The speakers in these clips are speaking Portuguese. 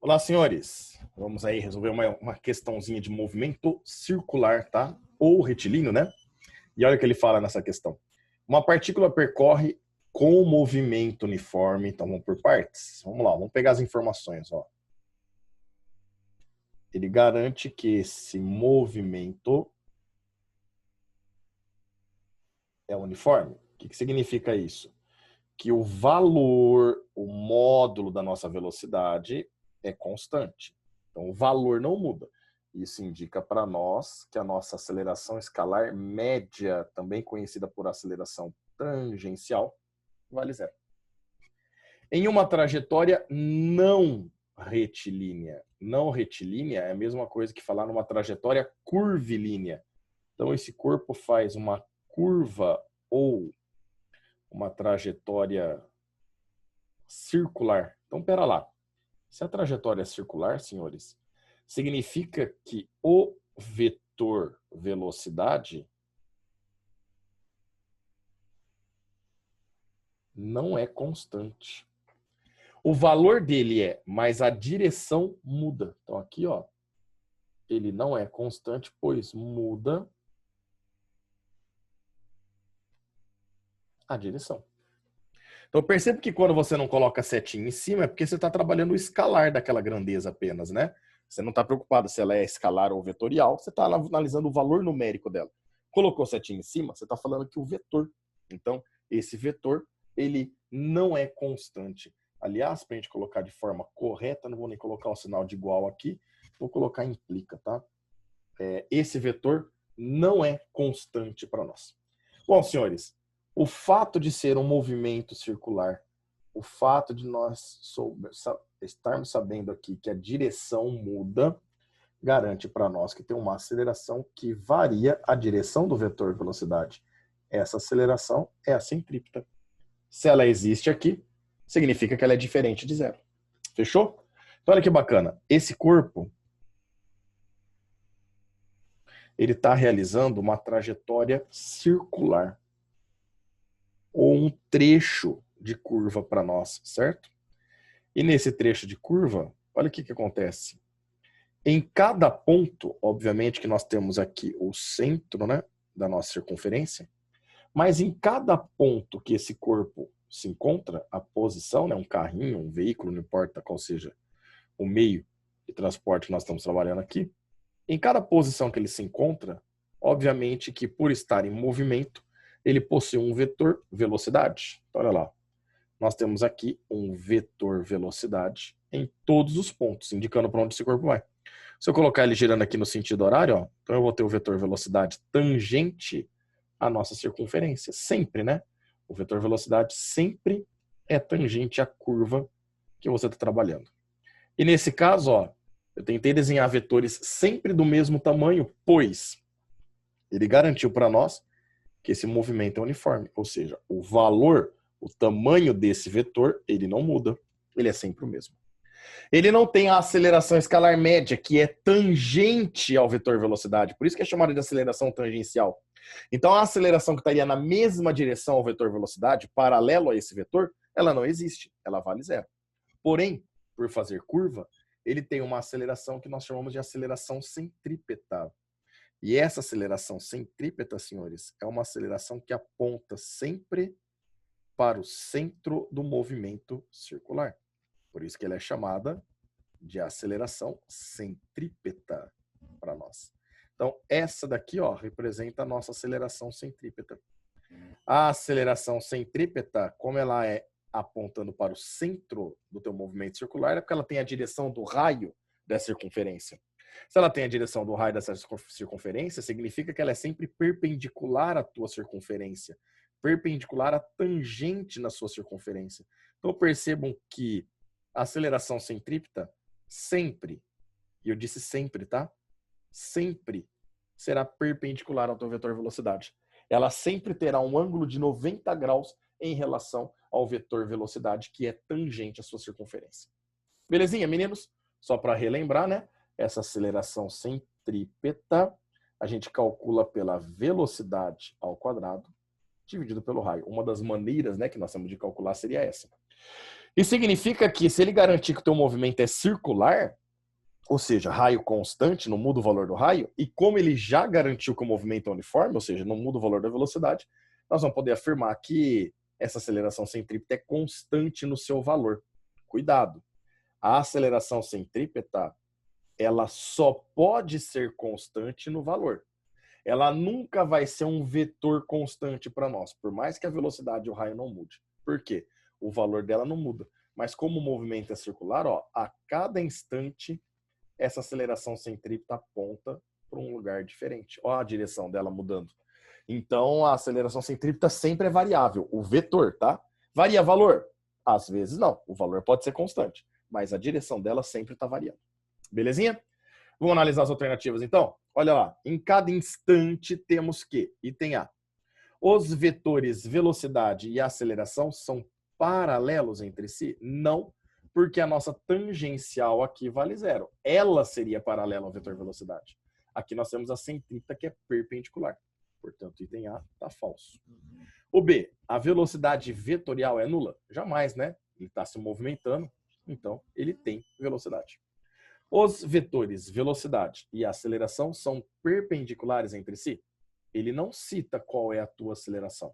Olá, senhores. Vamos aí resolver uma questãozinha de movimento circular, tá? Ou retilíneo, né? E olha o que ele fala nessa questão. Uma partícula percorre com movimento uniforme. Então, vamos por partes. Vamos lá, vamos pegar as informações, ó. Ele garante que esse movimento é uniforme. O que significa isso? Que o valor, o módulo da nossa velocidade é constante. Então, o valor não muda. Isso indica para nós que a nossa aceleração escalar média, também conhecida por aceleração tangencial, vale zero. Em uma trajetória não retilínea. Não retilínea é a mesma coisa que falar numa trajetória curvilínea. Então, esse corpo faz uma curva ou uma trajetória circular. Então, pera lá. Se a trajetória é circular, senhores, significa que o vetor velocidade não é constante. O valor dele é, mas a direção muda. Então, aqui, ó, ele não é constante, pois muda a direção. Então, percebe que quando você não coloca setinha em cima, é porque você está trabalhando o escalar daquela grandeza apenas, né? Você não está preocupado se ela é escalar ou vetorial, você está analisando o valor numérico dela. Colocou setinha em cima, você está falando que o vetor. Então, esse vetor, ele não é constante. Aliás, para a gente colocar de forma correta, não vou nem colocar o sinal de igual aqui, vou colocar implica, tá? Esse vetor não é constante para nós. Bom, senhores, o fato de ser um movimento circular, o fato de nós estarmos sabendo aqui que a direção muda, garante para nós que tem uma aceleração que varia a direção do vetor velocidade. Essa aceleração é a centrípeta. Se ela existe aqui, significa que ela é diferente de zero. Fechou? Então, olha que bacana. Esse corpo, ele está realizando uma trajetória circular ou um trecho de curva para nós, certo? E nesse trecho de curva, olha o que acontece. Em cada ponto, obviamente que nós temos aqui o centro, né, da nossa circunferência, mas em cada ponto que esse corpo se encontra, a posição, né, um carrinho, um veículo, não importa qual seja o meio de transporte que nós estamos trabalhando aqui, em cada posição que ele se encontra, obviamente que por estar em movimento, ele possui um vetor velocidade. Então, olha lá. Nós temos aqui um vetor velocidade em todos os pontos, indicando para onde esse corpo vai. Se eu colocar ele girando aqui no sentido horário, ó, então eu vou ter o vetor velocidade tangente à nossa circunferência. Sempre, né? O vetor velocidade sempre é tangente à curva que você está trabalhando. E nesse caso, ó, eu tentei desenhar vetores sempre do mesmo tamanho, pois ele garantiu para nós que esse movimento é uniforme. Ou seja, o valor, o tamanho desse vetor, ele não muda. Ele é sempre o mesmo. Ele não tem a aceleração escalar média, que é tangente ao vetor velocidade. Por isso que é chamada de aceleração tangencial. Então, a aceleração que estaria na mesma direção ao vetor velocidade, paralelo a esse vetor, ela não existe. Ela vale zero. Porém, por fazer curva, ele tem uma aceleração que nós chamamos de aceleração centrípeta. E essa aceleração centrípeta, senhores, é uma aceleração que aponta sempre para o centro do movimento circular. Por isso que ela é chamada de aceleração centrípeta para nós. Então, essa daqui, ó, representa a nossa aceleração centrípeta. A aceleração centrípeta, como ela é apontando para o centro do teu movimento circular, é porque ela tem a direção do raio da circunferência. Se ela tem a direção do raio dessa circunferência, significa que ela é sempre perpendicular à tua circunferência, perpendicular à tangente na sua circunferência. Então percebam que a aceleração centrípeta sempre, e eu disse sempre, tá? Sempre será perpendicular ao teu vetor velocidade. Ela sempre terá um ângulo de 90 graus em relação ao vetor velocidade, que é tangente à sua circunferência. Belezinha, meninos? Só para relembrar, né? Essa aceleração centrípeta a gente calcula pela velocidade ao quadrado dividido pelo raio. Uma das maneiras, né, que nós temos de calcular seria essa. Isso significa que se ele garantir que o teu movimento é circular, ou seja, raio constante, não muda o valor do raio, e como ele já garantiu que o movimento é uniforme, ou seja, não muda o valor da velocidade, nós vamos poder afirmar que essa aceleração centrípeta é constante no seu valor. Cuidado! A aceleração centrípeta, ela só pode ser constante no valor. Ela nunca vai ser um vetor constante para nós, por mais que a velocidade e o raio não mude. Por quê? O valor dela não muda. Mas como o movimento é circular, ó, a cada instante essa aceleração centrípeta aponta para um lugar diferente. Ó a direção dela mudando. Então, a aceleração centrípeta sempre é variável. O vetor, tá? Varia valor? Às vezes não. O valor pode ser constante, mas a direção dela sempre está variando. Belezinha? Vamos analisar as alternativas, então? Olha lá. Em cada instante temos que, item A, os vetores velocidade e aceleração são paralelos entre si? Não, porque a nossa tangencial aqui vale zero. Ela seria paralela ao vetor velocidade. Aqui nós temos a centrípeta que é perpendicular. Portanto, item A está falso. O B, a velocidade vetorial é nula? Jamais, né? Ele está se movimentando, então ele tem velocidade. Os vetores velocidade e aceleração são perpendiculares entre si? Ele não cita qual é a tua aceleração.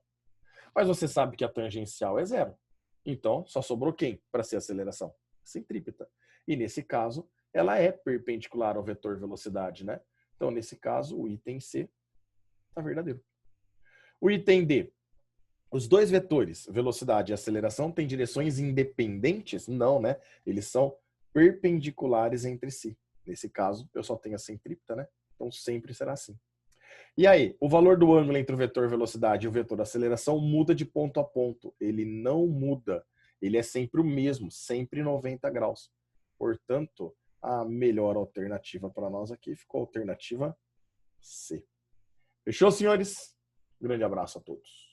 Mas você sabe que a tangencial é zero. Então, só sobrou quem para ser aceleração? Centrípeta. E nesse caso, ela é perpendicular ao vetor velocidade, né? Então, nesse caso, o item C está verdadeiro. O item D. Os dois vetores, velocidade e aceleração, têm direções independentes? Não, né? Eles são perpendiculares entre si. Nesse caso, eu só tenho a centrípeta, né? Então, sempre será assim. E aí, o valor do ângulo entre o vetor velocidade e o vetor aceleração muda de ponto a ponto. Ele não muda. Ele é sempre o mesmo, sempre 90 graus. Portanto, a melhor alternativa para nós aqui ficou a alternativa C. Fechou, senhores? Grande abraço a todos.